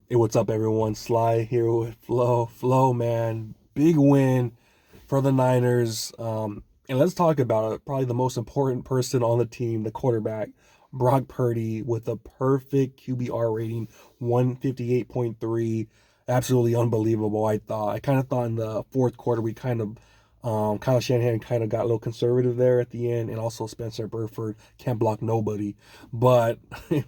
Hey, what's up, everyone? Sly here with Flo. Flo, man, big win for the Niners. And let's talk about it. Probably the most important person on the team, the quarterback, Brock Purdy, with a perfect QBR rating, 158.3. Absolutely unbelievable. I kind of thought in the fourth quarter we Kyle Shanahan kind of got a little conservative there at the end, and also Spencer Burford can't block nobody, but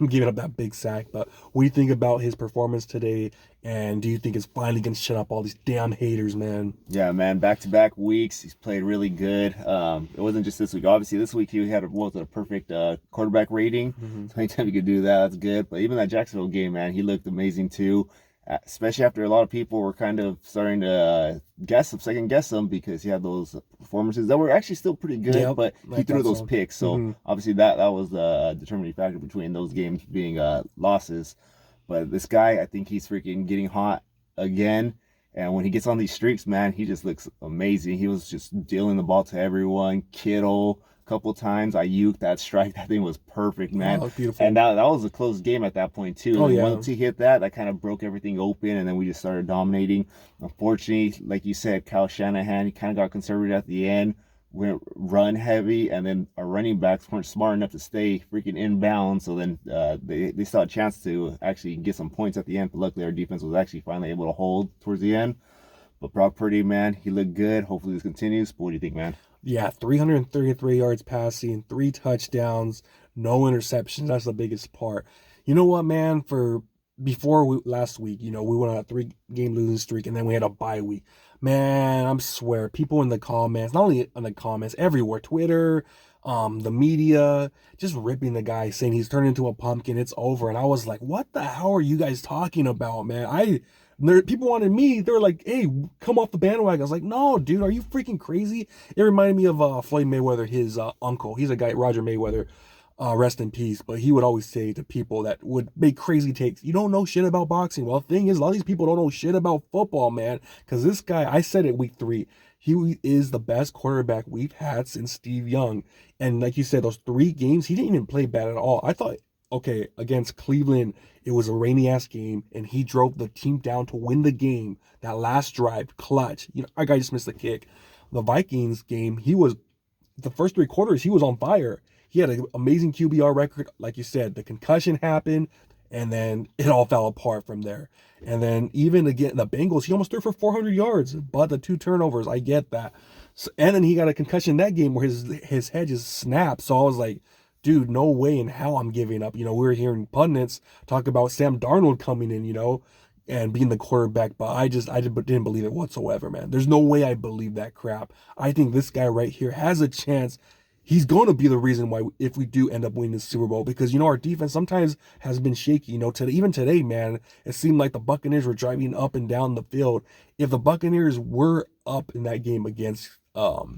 giving up that big sack. But what do you think about his performance today? And do you think it's finally gonna shut up all these damn haters, man? Yeah, man, back-to-back weeks. He's played really good. It wasn't just this week. Obviously, this week he had a perfect quarterback rating. Hmm. So anytime you could do that, that's good. But even that Jacksonville game, man, he looked amazing too. Especially after a lot of people were kind of starting to second guess him because he had those performances that were actually still pretty good, Yep, but he I threw thought those so. picks. So Hmm. obviously that was the determining factor between those games being losses. But this guy, I think he's freaking getting hot again. And when he gets on these streaks, man, he just looks amazing. He was just dealing the ball to everyone. Kittle, a couple times. Ayuk, that strike, that thing was perfect, man. Oh, And beautiful. that was a close game at that point, too. And Oh then yeah. once he hit that, that kind of broke everything open. And then we just started dominating. Unfortunately, like you said, Kyle Shanahan, he kind of got conservative at the end, went run heavy, and then our running backs weren't smart enough to stay freaking inbound. So then they saw a chance to actually get some points at the end. But luckily, our defense was actually finally able to hold towards the end. But Brock Purdy, man, he looked good. Hopefully this continues. But what do you think, man? Yeah, 333 yards passing, three touchdowns, no interceptions. That's the biggest part. You know what, man? Last week, we went on a three-game losing streak, and then we had a bye week. Man, I swear, people in the comments, not only in the comments, everywhere, Twitter, the media, just ripping the guy, saying he's turned into a pumpkin. It's over. And I was like, what the hell are you guys talking about, man? People wanted me. They were like, "Hey, come off the bandwagon." I was like, "No, dude, are you freaking crazy?" It reminded me of Floyd Mayweather, his uncle. He's a guy, Roger Mayweather, rest in peace. But he would always say to people that would make crazy takes, "You don't know shit about boxing." Well, the thing is, a lot of these people don't know shit about football, man. Because this guy, I said it week 3, he is the best quarterback we've had since Steve Young. And like you said, those 3 games, he didn't even play bad at all. I thought, okay, against Cleveland, it was a rainy ass game, and he drove the team down to win the game. That last drive, clutch. Our guy just missed the kick. The Vikings game, the first 3 quarters, he was on fire. He had an amazing QBR record. Like you said, the concussion happened, and then it all fell apart from there. And then even again, the Bengals, he almost threw for 400 yards, but the 2 turnovers, I get that. So, and then he got a concussion that game where his head just snapped. So I was like, dude, no way in hell I'm giving up. We were hearing pundits talk about Sam Darnold coming in, and being the quarterback, but I just didn't believe it whatsoever, man. There's no way I believe that crap. I think this guy right here has a chance. He's going to be the reason why if we do end up winning the Super Bowl, because our defense sometimes has been shaky. Even today, man, it seemed like the Buccaneers were driving up and down the field. If the Buccaneers were up in that game against the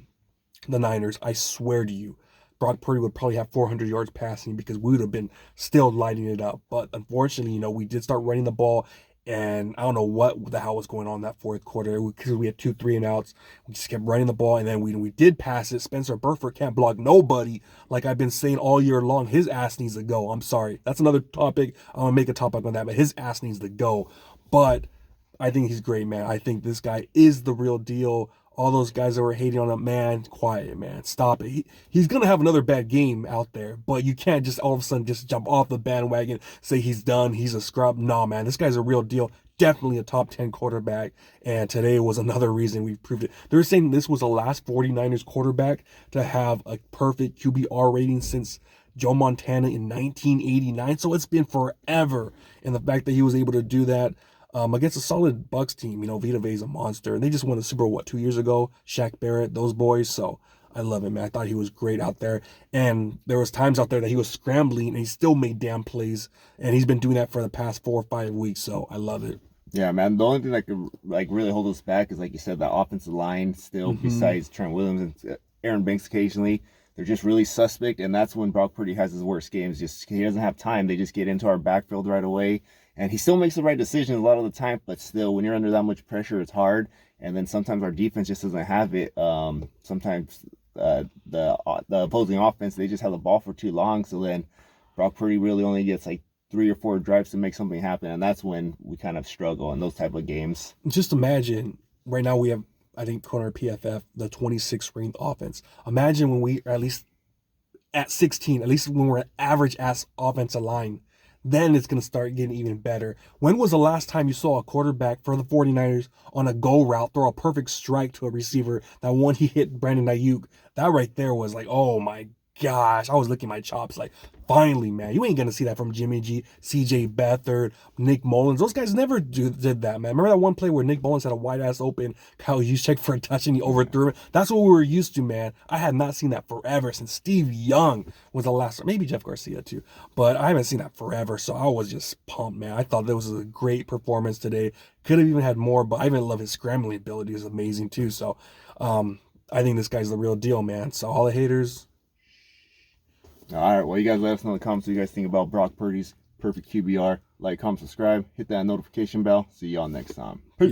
Niners, I swear to you, Brock Purdy would probably have 400 yards passing, because we would have been still lighting it up. But unfortunately, we did start running the ball, and I don't know what the hell was going on in that fourth quarter, because we had 2 3 and outs. We just kept running the ball, and then we did pass it. Spencer Burford can't block nobody. Like I've been saying all year long, his ass needs to go. I'm sorry. That's another topic. I want to make a topic on that, but his ass needs to go. But I think he's great, man. I think this guy is the real deal. All those guys that were hating on him, man, quiet, man. Stop it. He's going to have another bad game out there, but you can't just all of a sudden just jump off the bandwagon, say he's done, he's a scrub. No, man, this guy's a real deal. Definitely a top 10 quarterback. And today was another reason we proved it. They're saying this was the last 49ers quarterback to have a perfect QBR rating since Joe Montana in 1989. So it's been forever. And the fact that he was able to do that against a solid Bucks team. Vita Vea's a monster, and they just won the Super Bowl 2 years ago. Shaq Barrett, those boys. So I love him, man. I thought he was great out there, and there was times out there that he was scrambling, and he still made damn plays, and he's been doing that for the past 4 or 5 weeks. So I love it. Yeah, man. The only thing that could like really hold us back is like you said, that offensive line still, Mm-hmm. besides Trent Williams and Aaron Banks occasionally, they're just really suspect, and that's when Brock Purdy has his worst games. Just he doesn't have time. They just get into our backfield right away, and he still makes the right decisions a lot of the time. But still, when you're under that much pressure, it's hard. And then sometimes our defense just doesn't have it. Sometimes the opposing offense, they just have the ball for too long. So then Brock Purdy really only gets like 3 or 4 drives to make something happen, and that's when we kind of struggle in those type of games. Just imagine right now we have, I think, corner PFF, the 26th ranked offense. Imagine when we are at least at 16, at least when we're an average ass offensive line, then it's going to start getting even better. When was the last time you saw a quarterback for the 49ers on a go route throw a perfect strike to a receiver? That one he hit Brandon Ayuk. That right there was like, oh my gosh. I was licking my chops like, finally, man. You ain't going to see that from Jimmy G, CJ Beathard, Nick Mullins. Those guys never did that, man. Remember that one play where Nick Mullins had a wide ass open, Kyle Juszczyk for a touch and he overthrew it? That's what we were used to, man. I had not seen that forever since Steve Young was the last, maybe Jeff Garcia too, but I haven't seen that forever. So I was just pumped, man. I thought that was a great performance today. Could have even had more, but I even love his scrambling ability is amazing too. So I think this guy's the real deal, man. So all the haters, All right, well, you guys let us know in the comments what you guys think about Brock Purdy's perfect QBR. Like, comment, subscribe, hit that notification bell. See y'all next time. peace.